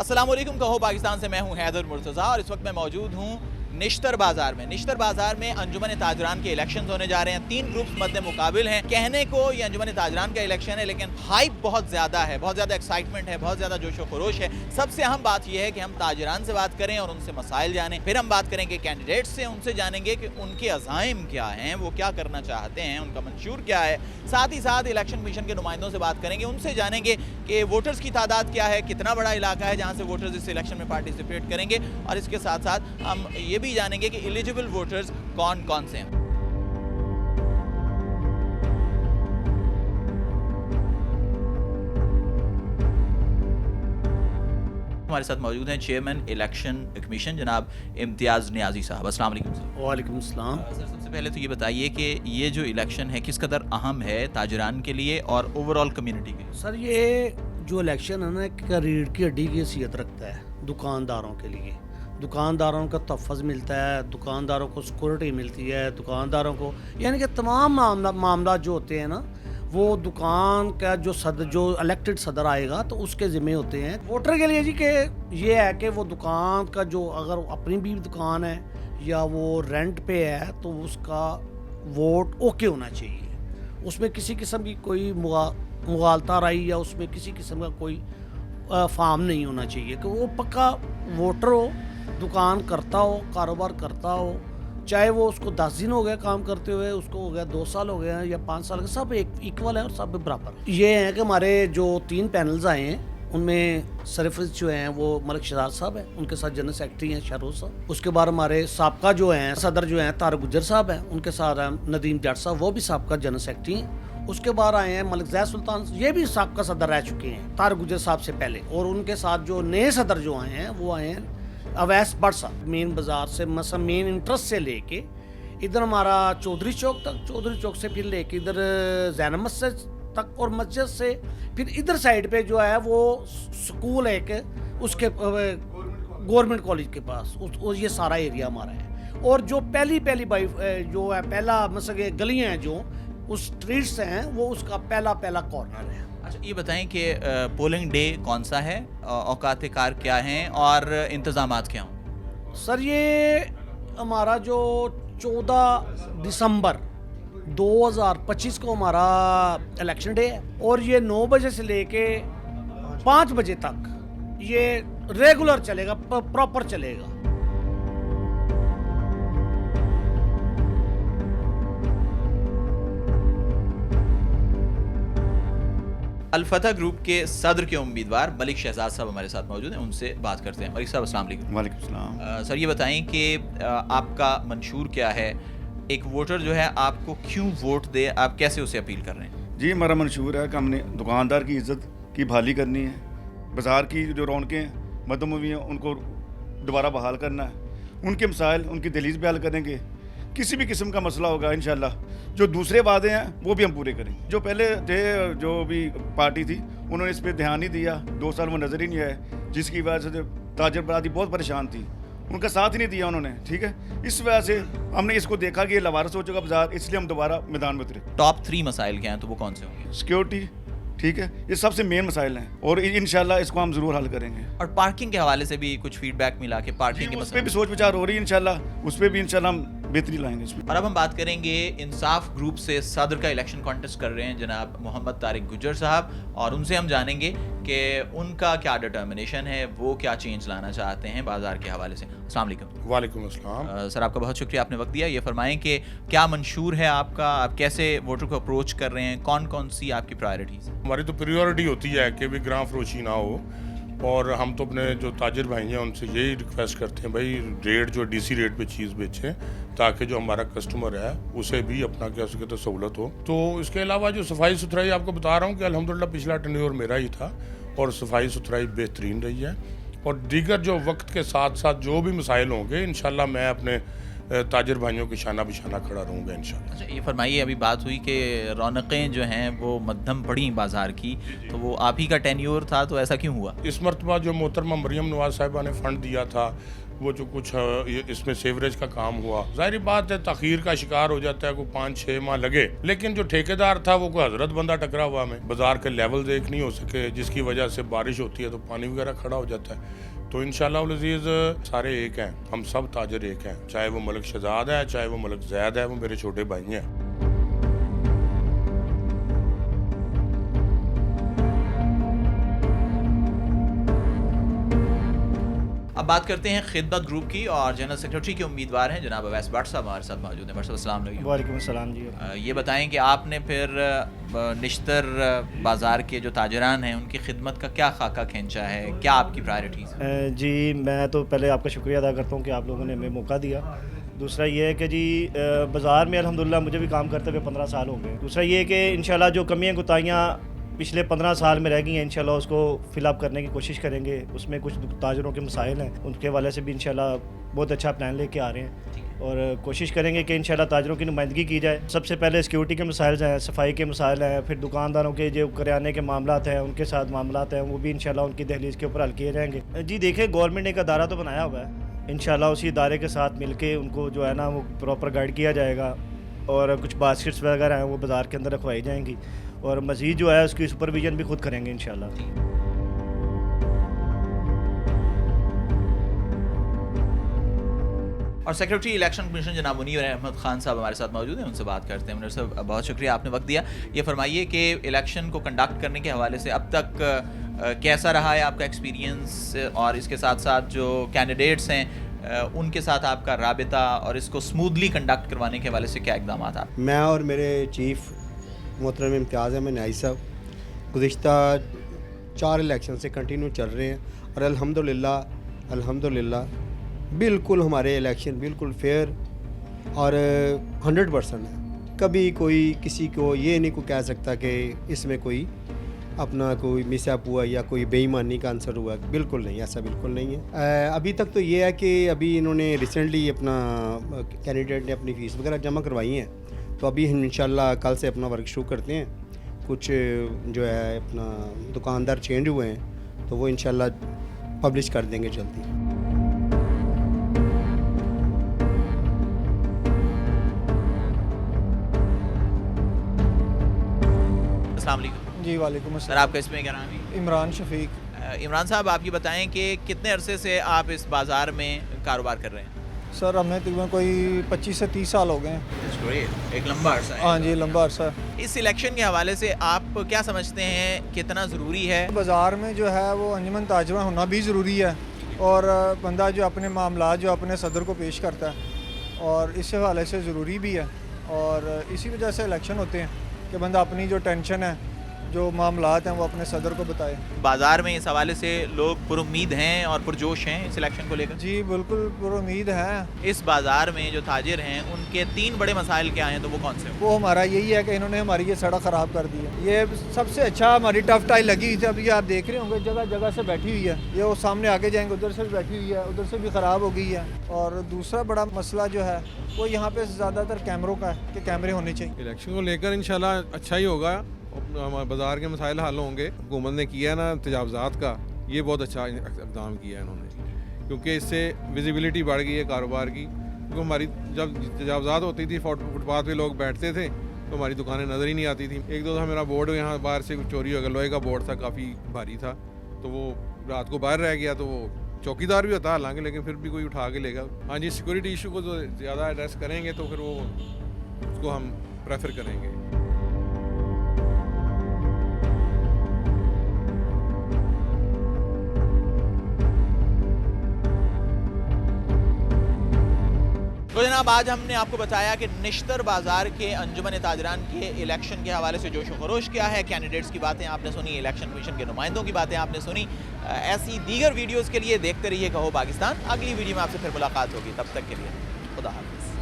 अस्सलाम वालेकुम, कहो पाकिस्तान से मैं हूं हैदर मुर्तज़ा और इस वक्त मैं मौजूद हूं निश्तर बाजार में। निश्तर बाजार में अंजुमन ताजरान के इलेक्शंस होने जा रहे हैं। 3 ग्रुप्स मध्य मुकाबिल हैं। कहने को ये अंजुमन ताजरान का इलेक्शन है, लेकिन हाइप बहुत ज़्यादा है, बहुत ज़्यादा एक्साइटमेंट है, बहुत ज़्यादा जोशो खरोश है। सबसे अहम बात यह है कि हम ताजरान से बात करें और उनसे मसाइल जानें। फिर हम बात करेंगे कैंडिडेट्स से, उनसे जानेंगे कि उनके अज़ाइम क्या हैं, वो क्या करना चाहते हैं, उनका मंशूर क्या है। साथ ही साथ इलेक्शन कमीशन के नुमाइंदों से बात करेंगे, उनसे जानेंगे कि वोटर्स की तादाद क्या है, कितना बड़ा इलाका है जहाँ से वोटर्स इस इलेक्शन में पार्टिसिपेट करेंगे। और इसके साथ साथ हम ये भी जानेंगे कि एलिजिबल वोटर्स कौन कौन से हैं। हमारे साथ मौजूद हैं चेयरमैन इलेक्शन कमीशन जनाब इम्तियाज़ नियाजी साहब। अस्सलाम वालेकुम सर। वालेकुम सलाम। सर, सबसे पहले तो ये बताइए कि ये जो इलेक्शन है किस कदर अहम है ताजरान के लिए और ओवरऑल कम्युनिटी के लिए। सर, ये जो इलेक्शन है ना, एक रीढ़ की हड्डी की हैसियत रखता है दुकानदारों के लिए। दुकानदारों का तहफ़्फ़ुज़ मिलता है, दुकानदारों को सिक्योरिटी मिलती है, दुकानदारों को यानी कि तमाम मामला जो होते हैं ना, वो दुकान का जो इलेक्टेड सदर आएगा तो उसके ज़िम्मे होते हैं। वोटर के लिए जी कि ये है कि वो दुकान का जो अगर अपनी भी दुकान है या वो रेंट पे है तो उसका वोट ओके होना चाहिए। उसमें किसी किस्म की कोई मुगालता रही या उसमें किसी किस्म का कोई फार्म नहीं होना चाहिए कि वो पक्का वोटर हो, दुकान करता हो, कारोबार करता हो, चाहे वो उसको 10 दिन हो गए काम करते हुए, उसको हो गया 2 साल हो गए हैं या 5 साल, सब एक इक्वल है और सब बराबर। ये है कि हमारे जो 3 पैनल्स आए हैं उनमें सरफराज जो हैं वो मलिक शहजाद साहब हैं, उनके साथ जनरल सेक्रेटरी हैं शाहरुख साहब। उसके बाद हमारे साबका जो हैं सदर जो हैं तारिक गुज्जर साहब हैं, उनके साथ हैं नदीम जाट साहब, वो भी साबका जनरल सेक्रेटरी हैं। उसके बाद आए हैं मलिक जैद सुल्तान, ये भी साबका सदर रह चुके हैं तारिक गुज्जर साहब से पहले। और उनके साथ जो नए सदर जो आए हैं वो आए हैं अवैस भट्ट साहब। मेन बाजार से मतलब मेन इंटरेस्ट से लेके इधर हमारा चौधरी चौक तक, चौधरी चौक से फिर लेके इधर ज़ैनब मस्जिद तक और मस्जिद से फिर इधर साइड पे जो है वो स्कूल है एक, उसके गवर्नमेंट कॉलेज के पास ये सारा एरिया हमारा है। और जो पहली बाई जो है पहला मतलब गलियाँ हैं जो उस स्ट्रीट्स हैं वो उसका पहला कॉर्नर है। अच्छा, ये बताएं कि पोलिंग डे कौन सा है, औकात कार क्या हैं और इंतज़ामात क्या हों। सर, ये हमारा जो 14 दिसंबर 2025 को हमारा इलेक्शन डे है और ये 9 बजे से लेके 5 बजे तक ये रेगुलर चलेगा, प्रॉपर चलेगा। अल-फतह ग्रुप के सदर के उम्मीदवार मलिक शहजाद साहब हमारे साथ मौजूद हैं, उनसे बात करते हैं। मलिक साहब अस्सलाम वालेकुम। वालेकुम सलाम। सर, ये बताएं कि आपका मंशूर क्या है, एक वोटर जो है आपको क्यों वोट दे, आप कैसे उसे अपील कर रहे हैं। जी, हमारा मंशूर है कि हमने दुकानदार की इज़्ज़त की बहाली करनी है, बाज़ार की जो रौनकें मदमवी हैं उनको दोबारा बहाल करना है, उनके मसाइल उनकी दहलीज़ पे हल करेंगे। किसी भी किस्म का मसला होगा इंशाल्लाह, जो दूसरे वादे हैं वो भी हम पूरे करेंगे। जो पहले थे जो भी पार्टी थी उन्होंने इस पर ध्यान नहीं दिया, 2 साल वो नज़र ही नहीं आए, जिसकी वजह से ताजर बरादरी बहुत परेशान थी, उनका साथ ही नहीं दिया उन्होंने। ठीक है, इस वजह से हमने इसको देखा कि ये लवारस हो चुका बाजार, इसलिए हम दोबारा मैदान में उतरे। टॉप 3 मसाइल क्या हैं, तो वो कौन से होंगे। सिक्योरिटी, ठीक है, ये सबसे मेन मसाइल हैं और इंशाल्लाह इसको हम ज़रूर हल करेंगे। और पार्किंग के हवाले से भी कुछ फीडबैक मिला कि पार्किंग के उस मसले पर भी सोच विचार हो रही है इंशाल्लाह, उस पर भी इंशाल्लाह हम बेहतरी लाएंगे इसमें। और अब हम बात करेंगे इंसाफ ग्रुप से सदर का इलेक्शन कॉन्टेस्ट कर रहे हैं जनाब मोहम्मद तारिक गुज्जर साहब, और उनसे हम जानेंगे कि उनका क्या डिटर्मिनेशन है, वो क्या चेंज लाना चाहते हैं बाजार के हवाले से। अस्सलाम वालेकुम। वालेकुम अस्सलाम। सर, आपका बहुत शुक्रिया, आपने वक्त दिया। ये फरमाएं कि क्या मंशूर है आपका, आप कैसे वोटर को अप्रोच कर रहे हैं, कौन कौन सी आपकी प्रायोरिटीज़। हमारी तो प्रायोरिटी होती है कि भी ग्राम फरोशी ना हो, और हम तो अपने जो ताजिर भाई हैं उनसे यही रिक्वेस्ट करते हैं भाई रेट जो डीसी रेट पे चीज़ बेचें, ताकि जो हमारा कस्टमर है उसे भी अपना क्या सके तो सहूलत हो। तो इसके अलावा जो सफाई सुथराई आपको बता रहा हूँ कि अल्हम्दुलिल्लाह पिछला टेन्योर मेरा ही था और सफाई सुथराई बेहतरीन रही है। और दीगर जो वक्त के साथ साथ जो भी मसाइल होंगे इंशाल्लाह मैं अपने ताजिर भाइयों के शाना बिशाना खड़ा रहूँगा इंशाल्लाह। अच्छा, ये फरमाइए, अभी बात हुई कि रौनकें जो हैं वो मध्यम पड़ी बाजार की, तो वो आप ही का टेन्योर था, तो ऐसा क्यों हुआ। इस मरतबा जो मोहतरमा मरियम नवाज साहिबा ने फ़ंड दिया था वो जो कुछ इसमें सेवरेज का काम हुआ, जाहिर बात है तखीर का शिकार हो जाता है, कोई 5-6 माह लगे, लेकिन जो ठेकेदार था वो कोई हजरत बंदा टकरा हुआ हमें, बाजार के लेवल एक नहीं हो सके, जिसकी वजह से बारिश होती है तो पानी वगैरह खड़ा हो जाता है। तो इंशाल्लाह उल अज़ीज़ सारे एक हैं, हम सब ताजर एक हैं, चाहे वो मलिक शहजाद है, चाहे वो मलिक ज़ैद है, वो मेरे छोटे भाई हैं। अब बात करते हैं खिदमत ग्रुप की और जनरल सेक्रेटरी के उम्मीदवार हैं जनाब अवैस भट्ट साहब हमारे साथ मौजूद हैं। भट्ट साहब अस्सलाम वालेकुम। वालेकुम अस्सलाम जी। ये बताएं कि आपने फिर निश्तर बाज़ार के जो ताजरान हैं उनकी खिदमत का क्या खाका खींचा है, क्या आपकी प्रायोरिटीज़ हैं? जी मैं तो पहले आपका शुक्रिया अदा करता हूँ कि आप लोगों ने हमें मौका दिया। दूसरा ये है कि जी बाज़ार में अल्हम्दुलिल्लाह मुझे भी काम करते हुए 15 साल हो गए। दूसरा ये है कि इंशाल्लाह जो कमियाँ कोताहियाँ पिछले 15 साल में रह गई हैं इंशाल्लाह उसको फिलअप करने की कोशिश करेंगे। उसमें कुछ ताजरों के मसाइल हैं, उनके हवाले से भी इंशाल्लाह बहुत अच्छा प्लान लेके आ रहे हैं और कोशिश करेंगे कि इंशाल्लाह ताजरों की नुमाइंदगी की जाए। सबसे पहले सिक्योरिटी के मसाइल हैं, सफाई के मसाइल हैं, फिर दुकानदारों के जो किराने के मामलात हैं उनके साथ मामलात हैं, वो भी इंशाल्लाह उनकी दहलीज के ऊपर हल किए जाएंगे। जी देखिए, गवर्नमेंट ने एक अदारा तो बनाया हुआ है, इंशाल्लाह उसी इदारे के साथ मिलके उनको जो है ना वो प्रॉपर गाइड किया जाएगा और कुछ बास्केट्स वगैरह हैं वो बाज़ार के अंदर रखवाई जाएंगी और मज़ीद जो है उसकी सुपरविजन भी खुद करेंगे इंशाल्लाह। और सेक्रेटरी इलेक्शन कमीशन जनाब मुनीर अहमद खान साहब हमारे साथ मौजूद हैं, उनसे बात करते हैं। मुनीर साहब बहुत शुक्रिया, आपने वक्त दिया। ये फरमाइए कि इलेक्शन को कंडक्ट करने के हवाले से अब तक कैसा रहा है आपका एक्सपीरियंस, और इसके साथ साथ जो कैंडिडेट्स हैं उनके साथ आपका राबिता और इसको स्मूथली कंडक्ट करवाने के हवाले से क्या इक़दाम आप? मैं और मेरे चीफ मोहतरम इम्तियाज़ अहमद न्याई साहब गुज़िश्ता 4 इलेक्शन से कंटिन्यू चल रहे हैं और अल्हम्दुलिल्लाह बिल्कुल हमारे इलेक्शन बिल्कुल फेयर और 100% है। कभी कोई किसी को ये नहीं को कह सकता कि इसमें कोई अपना कोई मिसअप हुआ या कोई बेईमानी का आंसर हुआ, बिल्कुल नहीं, ऐसा बिल्कुल नहीं है। अभी तक तो ये है कि अभी इन्होंने रिसेंटली अपना कैंडिडेट ने अपनी फ़ीस वगैरह जमा करवाई हैं, तो अभी हम इंशाल्लाह कल से अपना वर्क शुरू करते हैं। कुछ जो है अपना दुकानदार चेंज हुए हैं तो वो इंशाल्लाह पब्लिश कर देंगे जल्दी। अस्सलाम वालेकुम। जी वालेकुम सर, अस्सलाम। आपका इसमें क्या नाम है? इमरान शफीक। इमरान साहब, आप ये बताएं कि कितने अरसे से आप इस बाज़ार में कारोबार कर रहे हैं? सर हमें तकरीबन कोई 25 से 30 साल हो गए हैं। एक लंबा अरसा है। हाँ जी, लंबा अरसा। इस इलेक्शन के हवाले से आप क्या समझते हैं, कितना ज़रूरी है? बाज़ार में जो है वो अंजुमन ताजरा होना भी ज़रूरी है और बंदा जो अपने मामला जो अपने सदर को पेश करता है और इस हवाले से ज़रूरी भी है और इसी वजह से इलेक्शन होते हैं कि बंदा अपनी जो टेंशन है, जो मामलात हैं वो अपने सदर को बताए। बाज़ार में इस हवाले से लोग पुरुम्मीद हैं और पुरजोश हैं इस इलेक्शन को लेकर? जी बिल्कुल पुरुम्मीद हैं। इस बाज़ार में जो ताजिर हैं उनके 3 बड़े मसाइल क्या हैं, तो वो कौन से? वो हमारा यही है कि इन्होंने हमारी ये सड़क ख़राब कर दी है। ये सबसे अच्छा हमारी टफ टाई लगी हुई थी, अब ये आप देख रहे होंगे जगह जगह से बैठी हुई है। ये वो सामने आगे जाएंगे उधर से भी बैठी हुई है, उधर से भी ख़राब हो गई है। और दूसरा बड़ा मसला जो है वो यहाँ पे ज़्यादातर कैमरों का है कि कैमरे होने चाहिए। इलेक्शन को लेकर इंशाल्लाह अच्छा ही होगा, हमारे बाज़ार के मसाइल हल होंगे। हुकूमत ने किया ना तजावज़ात का, ये बहुत अच्छा इक़दाम किया है इन्होंने, क्योंकि इससे विजिबिलिटी बढ़ गई है कारोबार की। क्योंकि हमारी जब तजावज़ात होती थी फुटपाथ पे लोग बैठते थे तो हमारी दुकानें नज़र ही नहीं आती थी। एक दो दफ़ा मेरा बोर्ड यहाँ बाहर से चोरी हो गया, लोहे का बोर्ड था, काफ़ी भारी था, तो वो रात को बाहर रह गया, तो वो चौकीदार भी होता हालांकि, लेकिन फिर भी कोई उठा के लेगा। हाँ जी, सिक्योरिटी इशू को जो ज़्यादा एड्रेस करेंगे तो फिर वो उसको हम प्रेफर करेंगे। तो जनाब, आज हमने आपको बताया कि निश्तर बाज़ार के अंजुमन ताजरान के इलेक्शन के हवाले से जोश व खरोश क्या है, कैंडिडेट्स की बातें आपने सुनी, इलेक्शन कमीशन के नुमाइंदों की बातें आपने सुनी। ऐसी दीगर वीडियोज़ के लिए देखते रहिए कहो पाकिस्तान। अगली वीडियो में आपसे फिर मुलाकात होगी, तब तक के लिए खुदा हाफ़िज़।